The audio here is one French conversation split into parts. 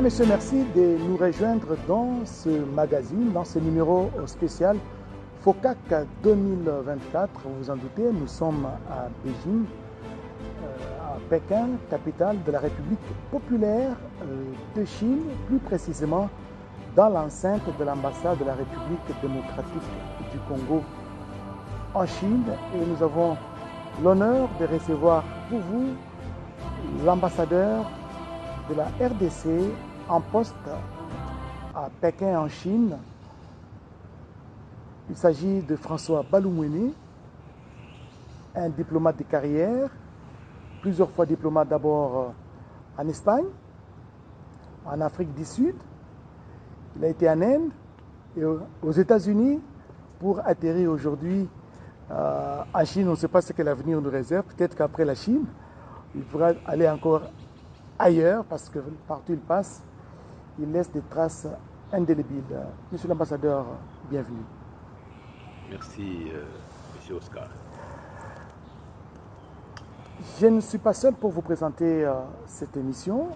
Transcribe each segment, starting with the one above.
Mesdames et messieurs, merci de nous rejoindre dans ce magazine, dans ce numéro spécial FOCAC 2024. Vous vous en doutez, nous sommes à Beijing, à Pékin, capitale de la République populaire de Chine, plus précisément dans l'enceinte de l'ambassade de la République démocratique du Congo en Chine. Et nous avons l'honneur de recevoir pour vous l'ambassadeur de la RDC en poste à Pékin en Chine. Il s'agit de François Baloumouéné, un diplomate de carrière, plusieurs fois diplomate d'abord en Espagne, en Afrique du Sud. Il a été en Inde et aux États-Unis pour atterrir aujourd'hui en Chine. On ne sait pas ce que l'avenir nous réserve. Peut-être qu'après la Chine, il pourra aller encore ailleurs parce que partout où il passe, il laisse des traces indélébiles. Monsieur l'ambassadeur, bienvenue. Merci, monsieur Oscar. Je ne suis pas seul pour vous présenter cette émission.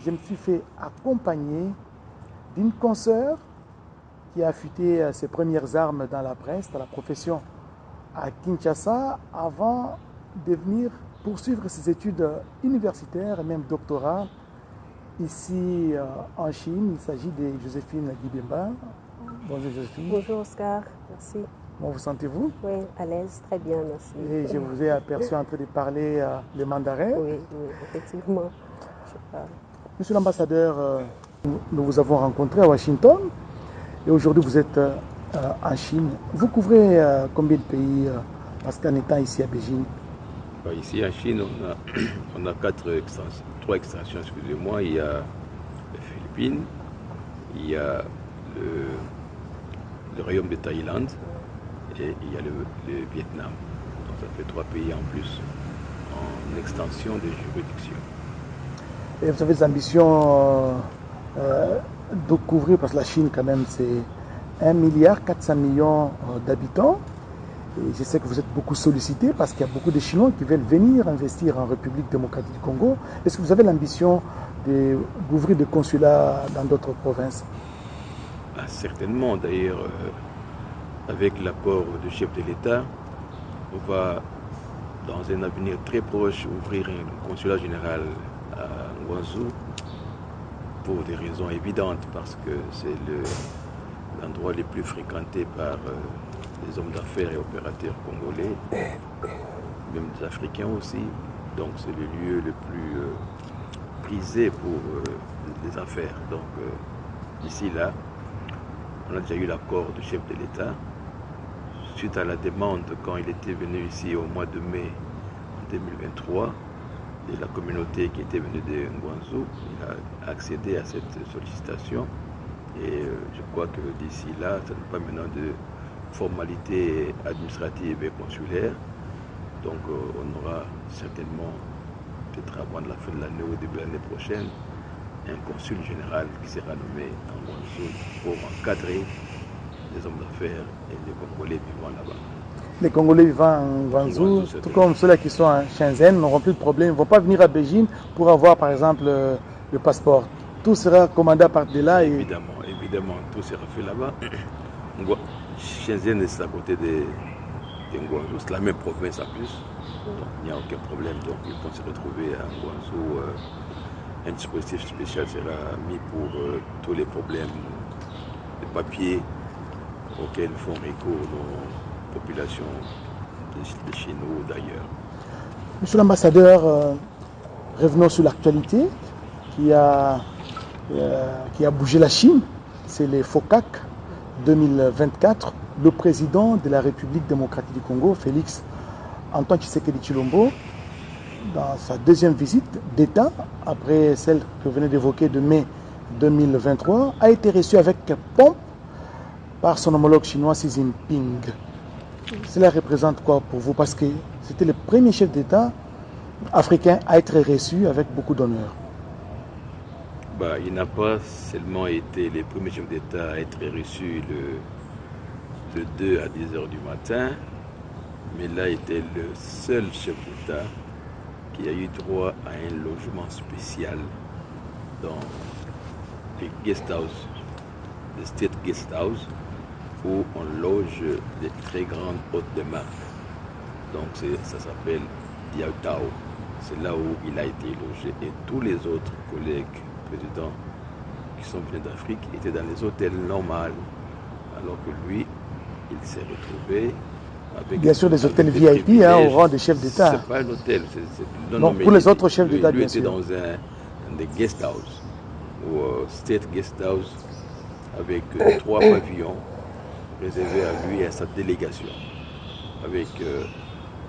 Je me suis fait accompagner d'une consoeur qui a affûté ses premières armes dans la presse, dans la profession à Kinshasa, avant de venir poursuivre ses études universitaires et même doctorat ici en Chine. Il s'agit de Joséphine Guibemba. Bonjour Joséphine. Bonjour Oscar, merci. Comment vous sentez-vous? Oui, à l'aise, très bien, merci. Et je vous ai aperçu en train de parler le mandarin. Oui, effectivement, je parle. Monsieur l'ambassadeur, nous vous avons rencontré à Washington et aujourd'hui vous êtes en Chine. Vous couvrez combien de pays parce qu'en étant ici à Beijing? Ici en Chine, on a trois extensions, excusez-moi. Il y a les Philippines, il y a le royaume de Thaïlande et il y a le Vietnam. Donc ça fait 3 pays en plus en extension de juridiction. Et vous avez des ambitions de couvrir, parce que la Chine quand même c'est 1,4 milliard d'habitants. Et je sais que vous êtes beaucoup sollicité parce qu'il y a beaucoup de Chinois qui veulent venir investir en République démocratique du Congo. Est-ce que vous avez l'ambition d'ouvrir des consulats dans d'autres provinces? Certainement. D'ailleurs, avec l'apport du chef de l'État, on va, dans un avenir très proche, ouvrir un consulat général à Guangzhou pour des raisons évidentes, parce que c'est l'endroit le plus fréquenté par les hommes d'affaires et opérateurs congolais, même des Africains aussi. Donc c'est le lieu le plus prisé pour les affaires. Donc ici, là, on a déjà eu l'accord du chef de l'État. Suite à la demande, quand il était venu ici au mois de mai 2023, et la communauté qui était venue de Guangzhou, il a accédé à cette sollicitation. Et je crois que d'ici là, ça n'est pas maintenant de formalités administratives et consulaires. Donc on aura certainement, peut-être avant la fin de l'année ou au début de l'année prochaine, un consul général qui sera nommé en Guangzhou pour encadrer les hommes d'affaires et les Congolais vivant là-bas. Les Congolais vivant en Guangzhou, tout comme ceux-là qui sont à Shenzhen, n'auront plus de problème. Ils ne vont pas venir à Beijing pour avoir, par exemple, le passeport. Tout sera commandé à partir de là. Évidemment, tout sera fait là-bas. Shenzhen est à côté de Guangzhou, c'est la même province en plus. Donc il n'y a aucun problème. Donc ils vont se retrouver à Guangzhou. Un dispositif spécial sera mis pour tous les problèmes de papier auxquels font recours nos populations de chez nous ou d'ailleurs. Monsieur l'ambassadeur, revenons sur l'actualité qui a bougé la Chine. C'est les FOCAC 2024. Le président de la République démocratique du Congo, Félix Antoine Tshisekedi Tshilombo, dans sa deuxième visite d'État, après celle que vous venez d'évoquer de mai 2023, a été reçu avec pompe par son homologue chinois Xi Jinping. Cela représente quoi pour vous? Parce que c'était le premier chef d'État africain à être reçu avec beaucoup d'honneur. Il n'a pas seulement été le premier chef d'État à être reçu de 2 à 10 heures du matin, mais il a été le seul chef d'État qui a eu droit à un logement spécial dans des guest house, des state guest house, où on loge des très grandes hôtes de marque. Donc ça s'appelle Yautao. C'est là où il a été logé. Et tous les autres collègues présidents qui sont venus d'Afrique étaient dans les hôtels normaux. Alors que lui, il s'est retrouvé avec... Bien sûr, des hôtels VIP au rang des chefs d'État. C'est pas un hôtel. Non, pour les autres chefs d'État, bien sûr. Lui était dans des guest house, ou state guest house, avec 3 pavillons réservés à lui et à sa délégation, avec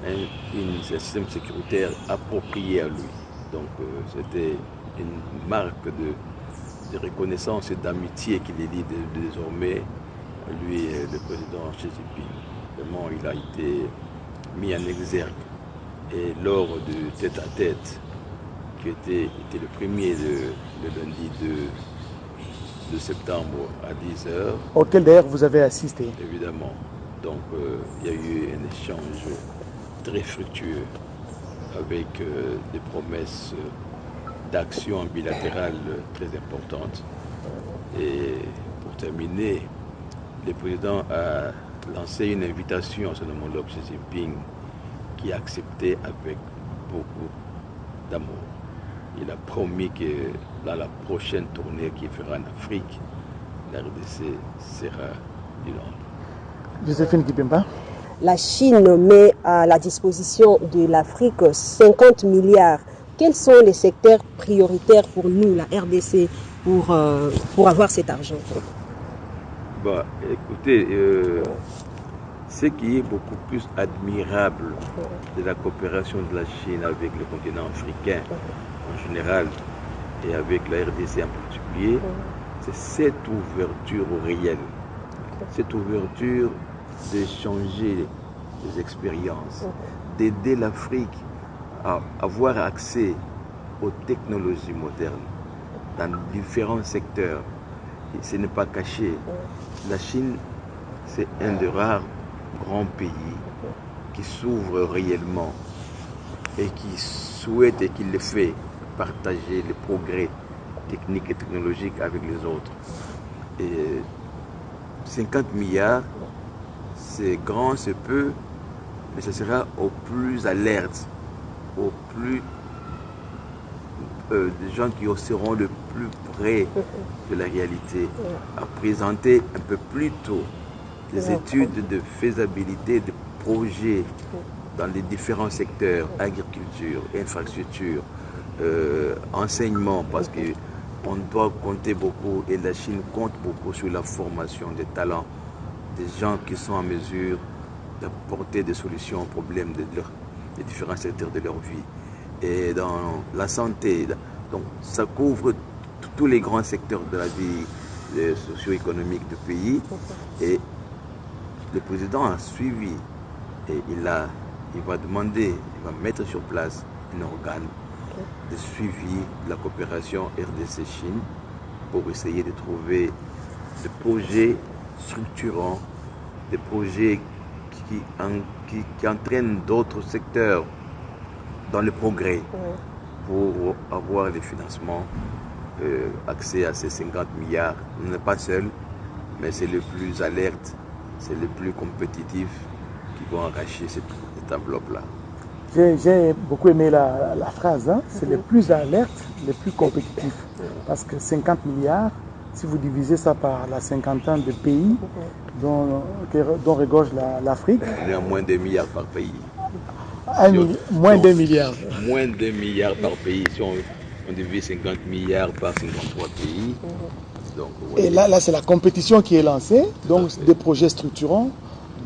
un système sécuritaire approprié à lui. Donc c'était une marque de reconnaissance et d'amitié qui les lie désormais, lui et le président Xi Jinping. Vraiment, il a été mis en exergue. Et lors du tête-à-tête, qui était le premier le lundi de septembre à 10h. Auquel d'ailleurs vous avez assisté. Évidemment. Donc il y a eu un échange très fructueux avec des promesses d'action bilatérale très importantes. Et pour terminer, le président a lancé une invitation à son homologue Xi Jinping qui a accepté avec beaucoup d'amour. Il a promis que dans la prochaine tournée qu'il fera en Afrique, la RDC sera du Nord. Joséphine Kipemba. La Chine met à la disposition de l'Afrique 50 milliards. Quels sont les secteurs prioritaires pour nous, la RDC, pour avoir cet argent? Bah, écoutez, ce qui est beaucoup plus admirable de la coopération de la Chine avec le continent africain en général et avec la RDC en particulier, c'est cette ouverture au réel, cette ouverture d'échanger des expériences, d'aider l'Afrique à avoir accès aux technologies modernes dans différents secteurs. Et ce n'est pas caché. La Chine, c'est un des rares grands pays qui s'ouvre réellement et qui souhaite et qui le fait partager les progrès techniques et technologiques avec les autres. Et 50 milliards, c'est grand, c'est peu, mais ce sera au plus alerte, au plus des gens qui seront le plus près de la réalité, à présenter un peu plus tôt des études de faisabilité, de projets dans les différents secteurs, agriculture, infrastructure, enseignement, parce qu'on doit compter beaucoup, et la Chine compte beaucoup sur la formation des talents, des gens qui sont en mesure d'apporter des solutions aux problèmes des différents secteurs de leur vie. Et dans la santé, donc ça couvre tous les grands secteurs de la vie socio-économique du pays. Et le président a suivi et il va demander, il va mettre sur place un organe de suivi de la coopération RDC-Chine pour essayer de trouver des projets structurants, des projets qui entraînent d'autres secteurs dans le progrès pour avoir les financements, accès à ces 50 milliards. On n'est pas seul, mais c'est le plus alerte, c'est le plus compétitif qui vont arracher cette enveloppe-là. J'ai beaucoup aimé la phrase, hein? C'est les plus alertes, les plus compétitifs. Parce que 50 milliards, si vous divisez ça par la cinquantaine de pays dont regorge l'Afrique. On est à moins d'1 milliard par pays. Moins d'1 milliard. Moins d'1 milliard par pays. Si on divise 50 milliards par 53 pays. Donc, et là c'est la compétition qui est lancée, donc des projets structurants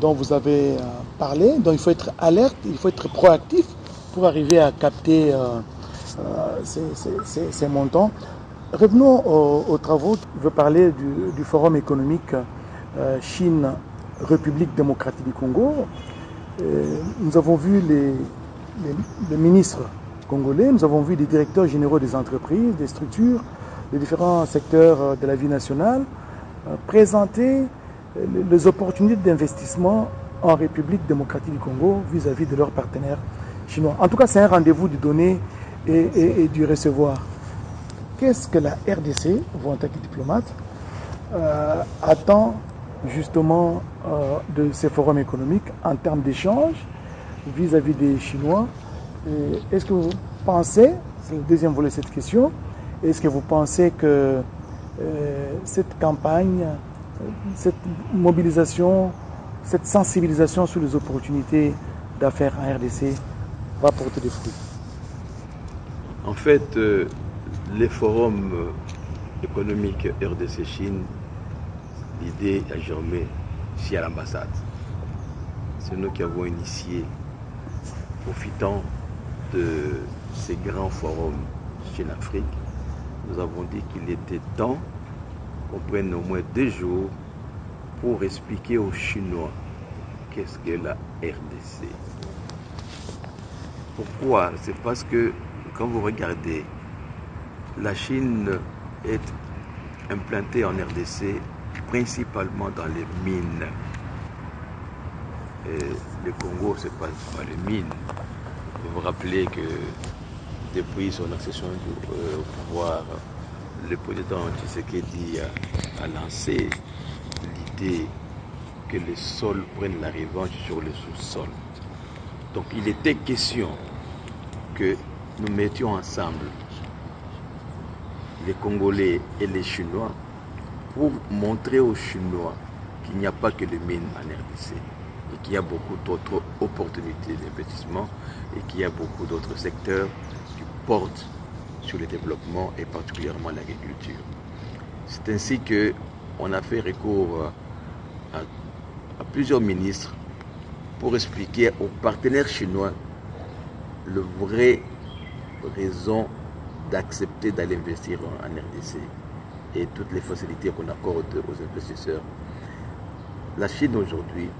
dont vous avez parlé, donc il faut être alerte, il faut être proactif pour arriver à capter ces montants. Revenons aux travaux. Je veux parler du Forum économique Chine-République démocratique du Congo. Nous avons vu les ministres congolais, nous avons vu les directeurs généraux des entreprises, des structures, des différents secteurs de la vie nationale présenter les opportunités d'investissement en République démocratique du Congo vis-à-vis de leurs partenaires chinois. En tout cas, c'est un rendez-vous du donner et du recevoir. qu'est-ce que la RDC, vous en tant que diplomate, attend justement de ces forums économiques en termes d'échange vis-à-vis des Chinois? Est-ce que vous pensez, c'est le deuxième volet de cette question, est-ce que vous pensez que cette campagne, cette mobilisation, cette sensibilisation sur les opportunités d'affaires en RDC va porter des fruits? En fait, les forums économiques RDC-Chine, l'idée a germé ici à l'ambassade. C'est nous qui avons initié, profitant de ces grands forums Chine-Afrique, nous avons dit qu'il était temps qu'on prenne au moins 2 jours pour expliquer aux Chinois qu'est-ce que la RDC. Pourquoi? C'est parce que quand vous regardez, la Chine est implantée en RDC principalement dans les mines. Et le Congo, c'est pas les mines. Vous vous rappelez que depuis son accession au pouvoir, le président Tshisekedi a lancé l'idée que les sols prennent la revanche sur le sous-sol. Donc il était question que nous mettions ensemble les Congolais et les Chinois pour montrer aux Chinois qu'il n'y a pas que les mines en RDC et qu'il y a beaucoup d'autres opportunités d'investissement et qu'il y a beaucoup d'autres secteurs qui portent sur le développement et particulièrement l'agriculture. C'est ainsi qu'on a fait recours à plusieurs ministres pour expliquer aux partenaires chinois le vrai raison d'accepter d'aller investir en RDC et toutes les facilités qu'on accorde aux investisseurs. La Chine aujourd'hui,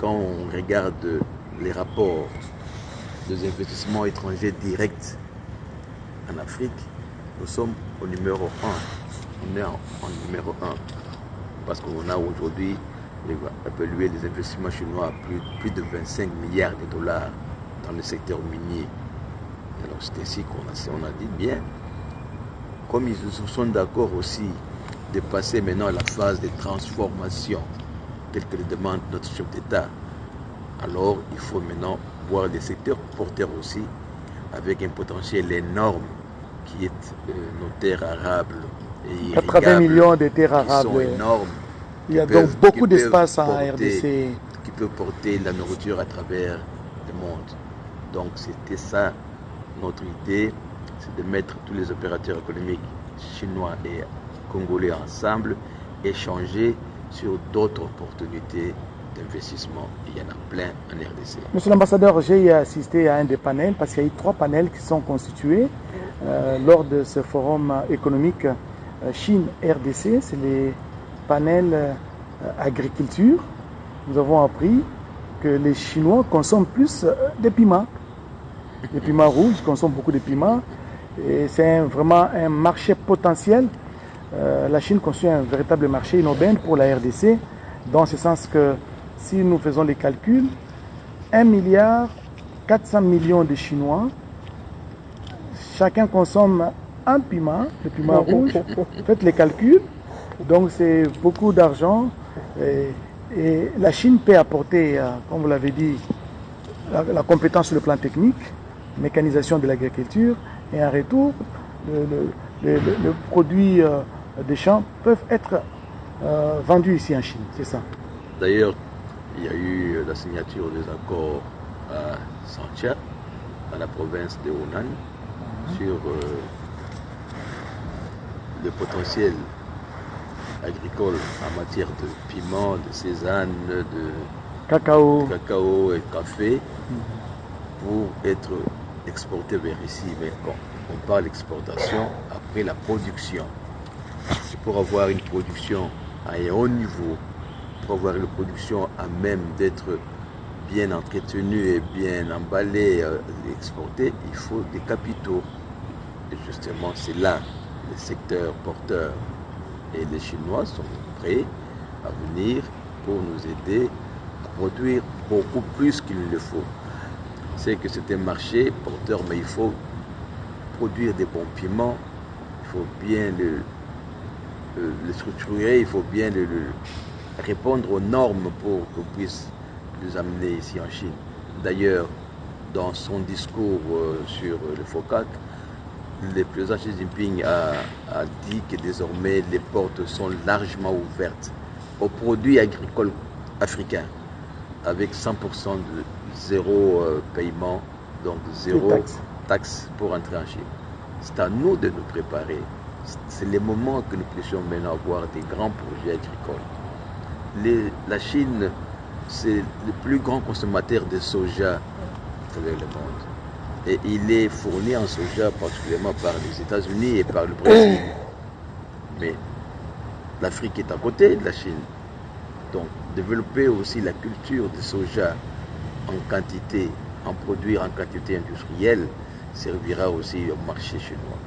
quand on regarde les rapports des investissements étrangers directs en Afrique, nous sommes au numéro 1. On est en numéro 1 parce qu'on a aujourd'hui évalué les investissements chinois à plus de 25 milliards de dollars dans le secteur minier. Alors c'est ainsi qu'on a dit bien, comme ils sont d'accord aussi de passer maintenant à la phase de transformation telle que le demande notre chef d'État, alors il faut maintenant voir les secteurs porteurs aussi avec un potentiel énorme qui est nos terres arables et irrigables. 80 millions de terres arables. Qui sont énormes. Il y a donc beaucoup d'espace en RDC. Qui peut porter la nourriture à travers le monde. Donc c'était ça notre idée, c'est de mettre tous les opérateurs économiques chinois et congolais ensemble, échanger sur d'autres opportunités d'investissement. Il y en a plein en RDC. Monsieur l'ambassadeur, j'ai assisté à un des panels parce qu'il y a eu 3 panels qui sont constitués lors de ce forum économique Chine-RDC. C'est les panels agriculture. Nous avons appris que les Chinois consomment plus des piments. Les piments rouges consomment beaucoup de piments. Et c'est vraiment un marché potentiel. La Chine constitue un véritable marché, une aubaine pour la RDC, dans ce sens que si nous faisons les calculs, 1,4 milliard de Chinois, chacun consomme un piment, le piment rouge. Faites les calculs, donc c'est beaucoup d'argent. Et la Chine peut apporter, comme vous l'avez dit, la compétence sur le plan technique, mécanisation de l'agriculture, et en retour, les produits des champs peuvent être vendus ici en Chine, c'est ça. D'ailleurs, il y a eu la signature des accords à Santia, dans la province de Hunan, sur le potentiel agricole en matière de piment, de sésame, de cacao et café pour être exporté vers ici. Mais quand on parle d'exportation, après la production, c'est pour avoir une production à un haut niveau, pour avoir une production à même d'être bien entretenue et bien emballée et exportée, il faut des capitaux. Et justement, c'est là le secteur porteur. Et les Chinois sont prêts à venir pour nous aider à produire beaucoup plus qu'il ne le faut. C'est que c'est un marché porteur, mais il faut produire des bons piments, il faut bien le structurer, il faut bien répondre aux normes pour qu'on puisse les amener ici en Chine. D'ailleurs, dans son discours sur le FOCAC, le président Xi Jinping a dit que désormais les portes sont largement ouvertes aux produits agricoles africains, avec 100% de zéro paiement, donc zéro taxe pour entrer en Chine. C'est à nous de nous préparer. C'est le moment que nous puissions maintenant avoir des grands projets agricoles. La Chine, c'est le plus grand consommateur de soja à travers le monde. Et il est fourni en soja particulièrement par les États-Unis et par le Brésil. Mais l'Afrique est à côté de la Chine. Donc, développer aussi la culture de soja en quantité, en produire en quantité industrielle, servira aussi au marché chinois.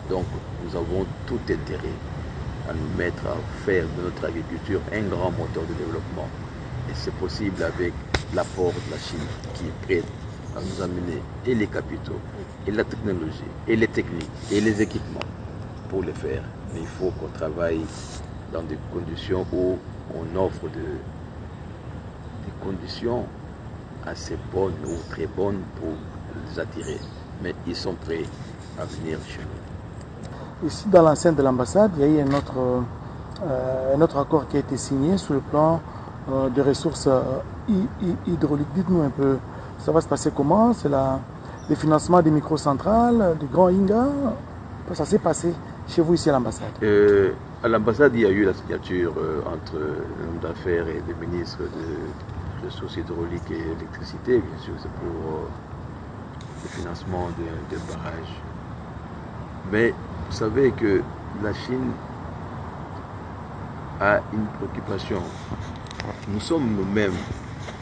Donc, nous avons tout intérêt à nous mettre à faire de notre agriculture un grand moteur de développement. Et c'est possible avec l'apport de la Chine qui est prête à nous amener et les capitaux, et la technologie, et les techniques, et les équipements pour le faire. Mais il faut qu'on travaille dans des conditions où on offre des conditions assez bonnes ou très bonnes pour les attirer. Mais ils sont prêts à venir chez nous. Ici, dans l'enceinte de l'ambassade, il y a eu un autre accord qui a été signé sur le plan des ressources hydrauliques. Dites-nous un peu, ça va se passer comment? C'est le financement des microcentrales, du Grand Inga. Ça s'est passé chez vous ici à l'ambassade? À l'ambassade, il y a eu la signature entre l'homme d'affaires et le ministre de ressources hydrauliques et électricité. Bien sûr, c'est pour le financement des barrages. Mais vous savez que la Chine a une préoccupation. Nous sommes nous-mêmes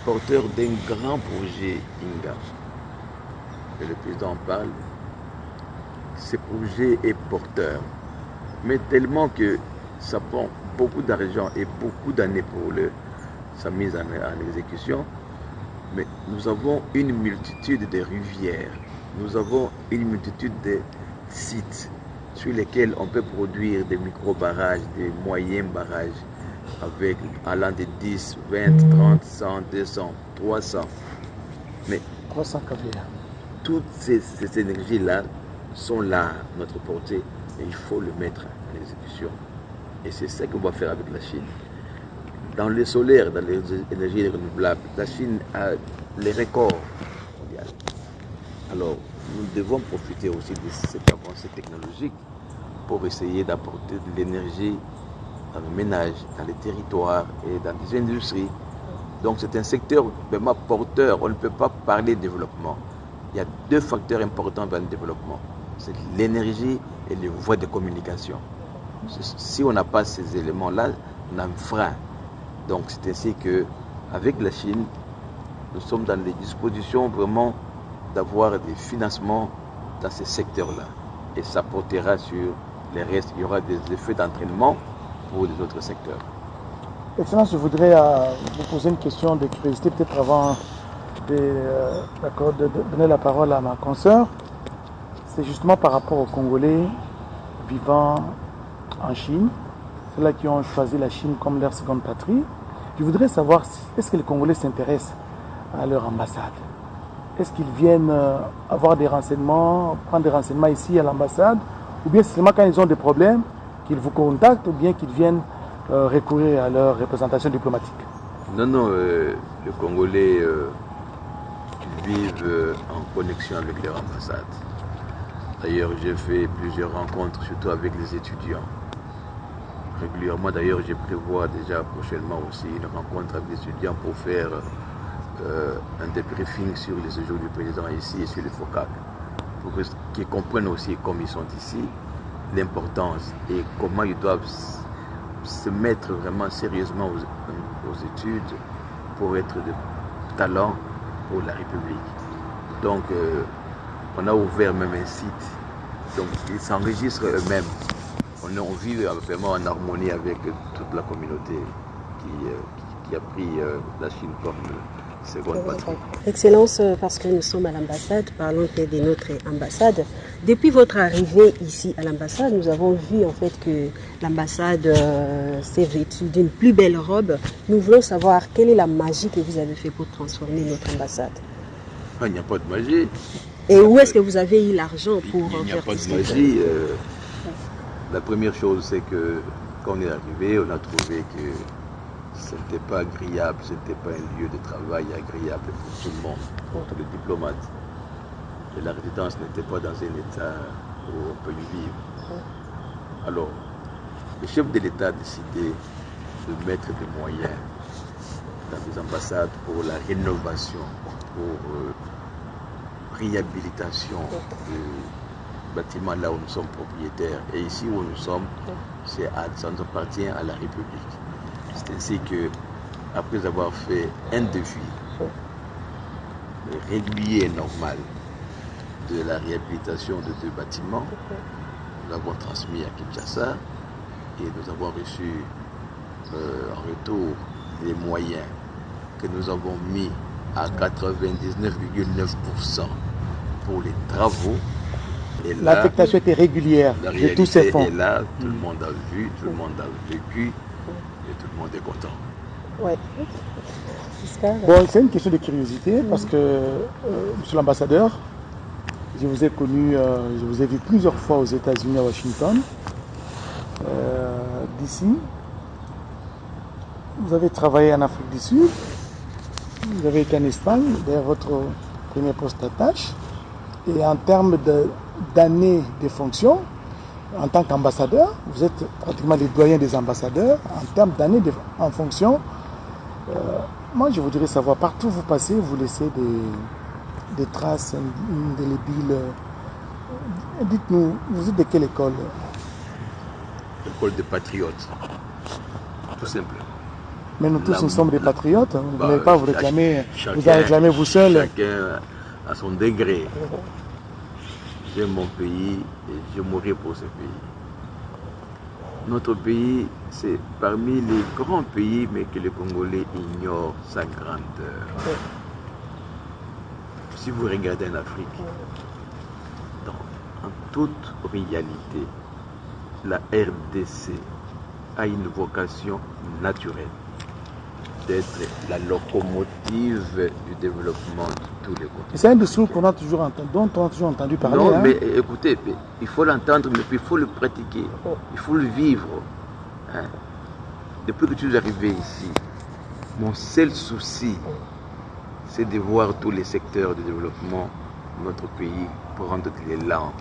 porteurs d'un grand projet Inga. Et le président en parle. Ce projet est porteur, mais tellement que ça prend beaucoup d'argent et beaucoup d'années pour sa mise en exécution. Mais nous avons une multitude de rivières, nous avons une multitude de sites sur lesquels on peut produire des micro-barrages, des moyens barrages, allant de 10, 20, 30, 100, 200, 300. Mais 300 caviar. Toutes ces énergies-là sont là à notre portée, mais il faut le mettre en exécution. Et c'est ça qu'on va faire avec la Chine. Dans le solaire, dans les énergies renouvelables, la Chine a les records mondiaux. Alors, nous devons profiter aussi de cette avancée technologique pour essayer d'apporter de l'énergie dans le ménage, dans les territoires et dans les industries. Donc, c'est un secteur vraiment porteur. On ne peut pas parler de développement. Il y a deux facteurs importants dans le développement. C'est l'énergie et les voies de communication. Si on n'a pas ces éléments-là, on a un frein. Donc c'est ainsi qu'avec la Chine, nous sommes dans les dispositions vraiment d'avoir des financements dans ces secteurs-là. Et ça portera sur les restes. Il y aura des effets d'entraînement pour les autres secteurs. Excellence, je voudrais vous poser une question de curiosité, peut-être avant de donner la parole à ma consoeur. C'est justement par rapport aux Congolais vivant en Chine, ceux-là qui ont choisi la Chine comme leur seconde patrie. Je voudrais savoir, est-ce que les Congolais s'intéressent à leur ambassade? Est-ce qu'ils viennent avoir des renseignements, prendre des renseignements ici à l'ambassade? Ou bien c'est seulement quand ils ont des problèmes qu'ils vous contactent, ou bien qu'ils viennent recourir à leur représentation diplomatique? Non, les Congolais vivent en connexion avec leur ambassade. D'ailleurs, j'ai fait plusieurs rencontres, surtout avec les étudiants. Régulièrement, d'ailleurs, je prévois déjà prochainement aussi une rencontre avec les étudiants pour faire un débriefing sur les séjours du président ici et sur les FOCAC, pour qu'ils comprennent aussi, comme ils sont ici, l'importance et comment ils doivent se mettre vraiment sérieusement aux études pour être de talent pour la République. Donc, on a ouvert même un site, donc ils s'enregistrent eux-mêmes. On vit vraiment en harmonie avec toute la communauté qui a pris la Chine comme seconde patrie. Excellence, parce que nous sommes à l'ambassade, parlons de notre ambassade. Depuis votre arrivée ici à l'ambassade, nous avons vu en fait que l'ambassade s'est vêtue d'une plus belle robe. Nous voulons savoir quelle est la magie que vous avez fait pour transformer notre ambassade. Il n'y a pas de magie. Et où est-ce que vous avez eu l'argent pour Il n'y a faire pas tout de ce que magie. La première chose, c'est que quand on est arrivé, on a trouvé que ce n'était pas agréable, ce n'était pas un lieu de travail agréable pour tout le monde, pour tous les diplomates. Et la résidence n'était pas dans un état où on peut y vivre. Alors, le chef de l'État a décidé de mettre des moyens dans les ambassades pour la rénovation, pour réhabilitation du bâtiment là où nous sommes propriétaires. Et ici où nous sommes, ça nous appartient à la République. C'est ainsi que, après avoir fait un devis régulier et normal de la réhabilitation de 2 bâtiments, nous l'avons transmis à Kinshasa et nous avons reçu en retour les moyens que nous avons mis à 99,9% pour les travaux. L'affectation était régulière de tous ces fonds. Et là, tout le monde a vu, tout le monde a vécu et tout le monde est content. Ouais. Bon, c'est une question de curiosité parce que, monsieur l'ambassadeur, je vous ai connu, je vous ai vu plusieurs fois aux États-Unis, à Washington. D'ici, vous avez travaillé en Afrique du Sud, vous avez été en Espagne, d'ailleurs votre premier poste d'attache. Et en termes d'années de fonction, en tant qu'ambassadeur, vous êtes pratiquement les doyens des ambassadeurs. En termes d'années en fonction, moi je voudrais savoir, partout où vous passez, vous laissez des traces indélébiles. Dites-nous, vous êtes de quelle école? L'école des patriotes, tout simplement. Mais nous tous, nous sommes des patriotes. Vous n'allez pas vous réclamer, vous allez réclamer vous seul. Chacun à son degré. J'aime mon pays et je mourrai pour ce pays. Notre pays, c'est parmi les grands pays, mais que les Congolais ignorent sa grandeur. Si vous regardez en Afrique, en toute réalité, la RDC a une vocation naturelle d'être la locomotive du développement de tous les continents. C'est un discours qu'on a toujours entendu, dont on a toujours entendu parler. Non, mais écoutez, il faut l'entendre, mais puis il faut le pratiquer, il faut le vivre. Hein. Depuis que je suis arrivé ici, mon seul souci, c'est de voir tous les secteurs de développement de notre pays prendre de l'élan.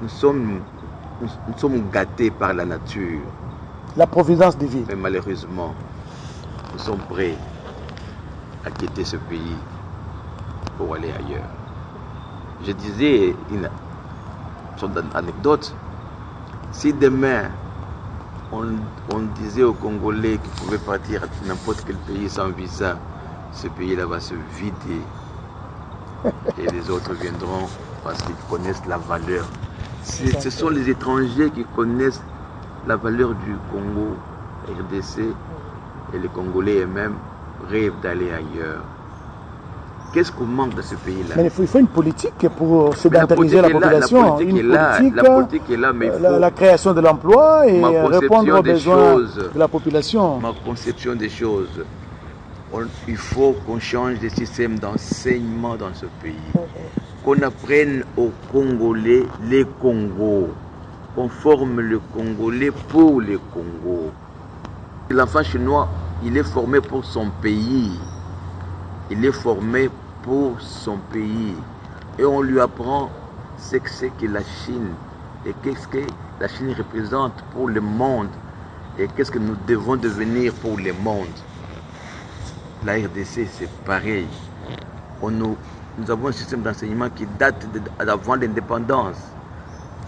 Nous sommes gâtés par la nature. La providence divine. Mais malheureusement, nous sommes prêts à quitter ce pays pour aller ailleurs. Je disais une anecdote. Si demain on disait aux Congolais qu'ils pouvaient partir à n'importe quel pays sans visa, ce pays-là va se vider et les autres viendront parce qu'ils connaissent la valeur. Ce sont les étrangers qui connaissent la valeur du Congo, RDC, et les Congolais eux-mêmes rêvent d'aller ailleurs. Qu'est-ce qu'on manque de ce pays-là? Mais il faut une politique pour sédentariser la population. La politique est là, mais il faut la création de l'emploi et répondre aux besoins de la population. Ma conception des choses, il faut qu'on change de système d'enseignement dans ce pays. Qu'on apprenne aux Congolais les Congos. Qu'on forme le Congolais pour les Congos. L'enfant chinois, il est formé pour son pays. Il est formé pour son pays. Et on lui apprend ce que c'est que la Chine. Et qu'est-ce que la Chine représente pour le monde. Et qu'est-ce que nous devons devenir pour le monde. La RDC, c'est pareil. Nous avons un système d'enseignement qui date d'avant l'indépendance.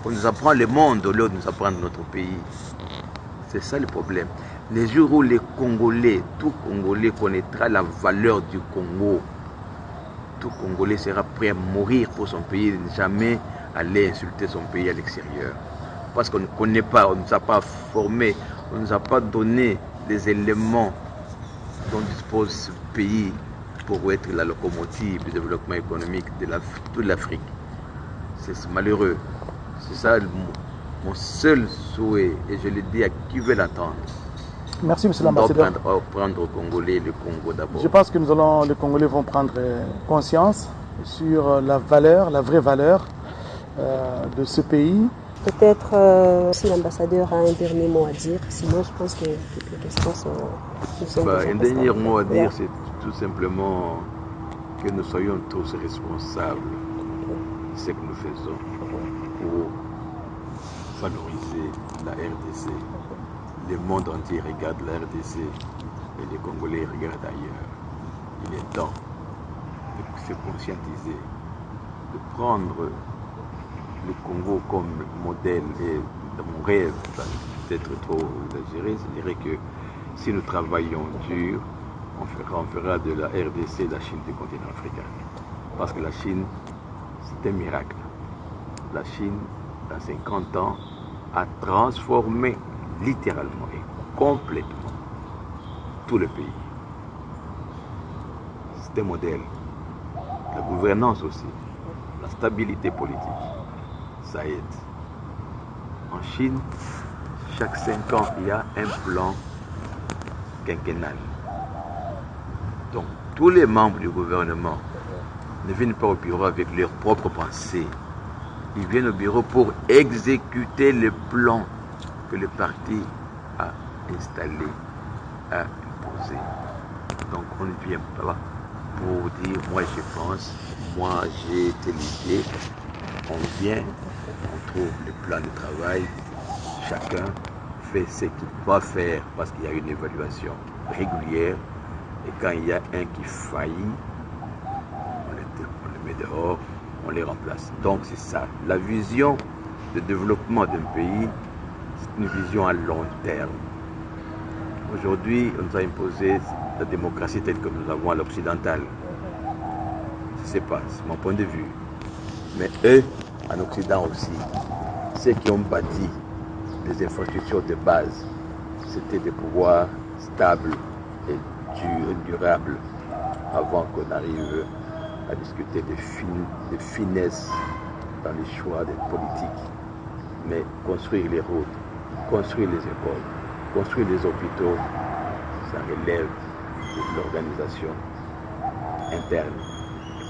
On nous apprend le monde au lieu de nous apprendre notre pays. C'est ça le problème. Les jours où les Congolais, tout Congolais connaîtra la valeur du Congo, tout Congolais sera prêt à mourir pour son pays et ne jamais aller insulter son pays à l'extérieur. Parce qu'on ne connaît pas, on ne nous a pas formés, on ne nous a pas donné les éléments dont dispose ce pays pour être la locomotive du développement économique de toute l'Afrique. C'est malheureux. C'est ça mon seul souhait, et je le dis à qui veut l'entendre. Merci, monsieur l'ambassadeur. On doit prendre aux Congolais le Congo d'abord. Je pense que les Congolais vont prendre conscience sur la valeur, la vraie valeur de ce pays. Peut-être si l'ambassadeur a un dernier mot à dire, sinon je pense que toutes les questions sont un dernier mot à dire, c'est tout simplement que nous soyons tous responsables de ce que nous faisons pour valoriser la RDC. Le monde entier regarde la RDC et les Congolais regardent ailleurs. Il est temps de se conscientiser, de prendre le Congo comme modèle. Et dans mon rêve, peut-être trop exagéré, je dirais que si nous travaillons dur, on fera de la RDC la Chine du continent africain. Parce que la Chine, c'est un miracle. La Chine, dans 50 ans, a transformé littéralement et complètement tout le pays. C'est un modèle. La gouvernance aussi, la stabilité politique, ça aide. En Chine, chaque 5 ans, il y a un plan quinquennal. Donc, tous les membres du gouvernement ne viennent pas au bureau avec leurs propres pensées. Ils viennent au bureau pour exécuter le plan que le parti a installé, a imposé. Donc, on ne vient pas pour dire, moi je pense, moi j'ai telle idée. On vient, on trouve le plan de travail, chacun fait ce qu'il doit faire parce qu'il y a une évaluation régulière. Et quand il y a un qui faillit, on le met dehors, on les remplace. Donc c'est ça. La vision de développement d'un pays, c'est une vision à long terme. Aujourd'hui, on nous a imposé la démocratie telle que nous avons à l'occidental. Je ne sais pas, c'est mon point de vue. Mais eux, en Occident aussi, ceux qui ont bâti des infrastructures de base, c'était des pouvoirs stables et durables avant qu'on arrive à discuter de finesse dans les choix des politiques. Mais construire les routes, construire les écoles, construire les hôpitaux, ça relève de l'organisation interne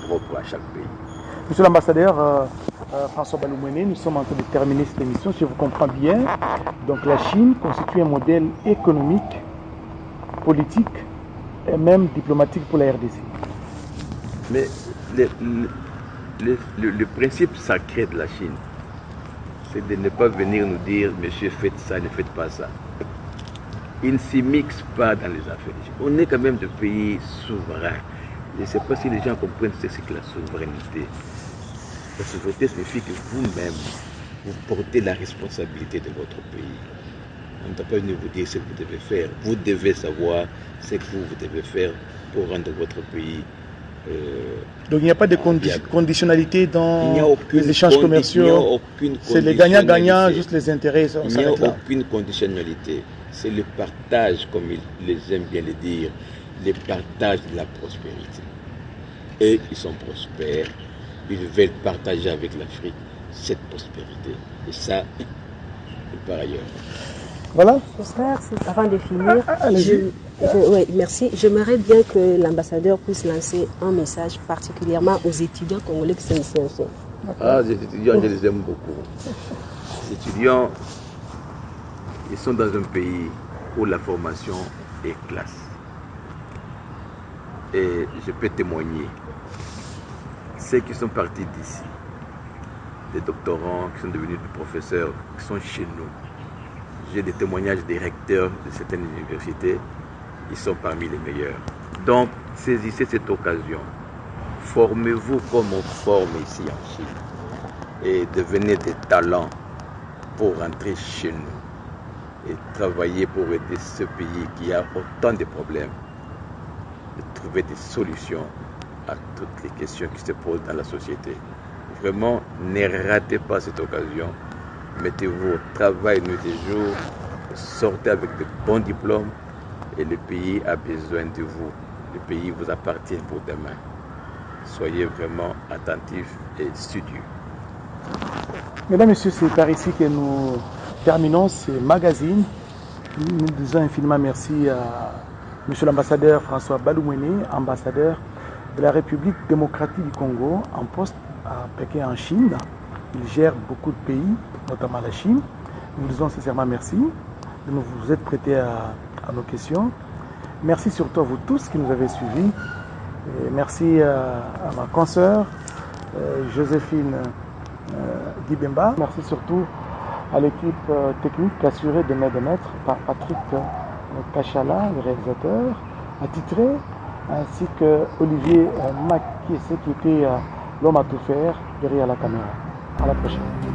propre à chaque pays. Monsieur l'ambassadeur François Baloumouéné, nous sommes en train de terminer cette émission, si je vous comprends bien. Donc la Chine constitue un modèle économique, politique et même diplomatique pour la RDC. Mais le principe sacré de la Chine, c'est de ne pas venir nous dire « Monsieur, faites ça, ne faites pas ça ». Ils ne s'y mixent pas dans les affaires. On est quand même de pays souverains. Je ne sais pas si les gens comprennent ce que la souveraineté. La souveraineté signifie que vous-même, vous portez la responsabilité de votre pays. On ne doit pas venir vous dire ce que vous devez faire. Vous devez savoir ce que vous devez faire pour rendre votre pays. Donc il n'y a pas de conditionnalité dans les échanges commerciaux. C'est les gagnants-gagnants, juste les intérêts. Il n'y a aucune conditionnalité. C'est le partage, comme ils aiment bien le dire, le partage de la prospérité. Et ils sont prospères. Ils veulent partager avec l'Afrique cette prospérité. Et ça, par ailleurs. Voilà. Avant de finir, oui, merci. J'aimerais bien que l'ambassadeur puisse lancer un message particulièrement aux étudiants congolais qui sont ici. Ah, les étudiants, je les aime beaucoup. Les étudiants, ils sont dans un pays où la formation est classe. Et je peux témoigner. Ceux qui sont partis d'ici, des doctorants, qui sont devenus des professeurs, qui sont chez nous. J'ai des témoignages des recteurs de certaines universités. Ils sont parmi les meilleurs. Donc, saisissez cette occasion. Formez-vous comme on forme ici en Chine. Et devenez des talents pour rentrer chez nous. Et travailler pour aider ce pays qui a autant de problèmes. De trouver des solutions à toutes les questions qui se posent dans la société. Vraiment, ne ratez pas cette occasion. Mettez-vous au travail nuit et jour. Sortez avec de bons diplômes. Et le pays a besoin de vous. Le pays vous appartient pour demain. Soyez vraiment attentifs et studieux. Mesdames, Messieurs, c'est par ici que nous terminons ce magazine. Nous disons infiniment merci à Monsieur l'ambassadeur François Balouméné, ambassadeur de la République démocratique du Congo, en poste à Pékin en Chine. Il gère beaucoup de pays, notamment la Chine. Nous disons sincèrement merci de vous être prêtés à nos questions. Merci surtout à vous tous qui nous avez suivis. Et merci à ma consoeur Joséphine Dibemba. Merci surtout à l'équipe technique assurée de main de maître par Patrick Kachala, le réalisateur, attitré, ainsi que Olivier Makiese qui était l'homme à tout faire derrière la caméra. À la prochaine.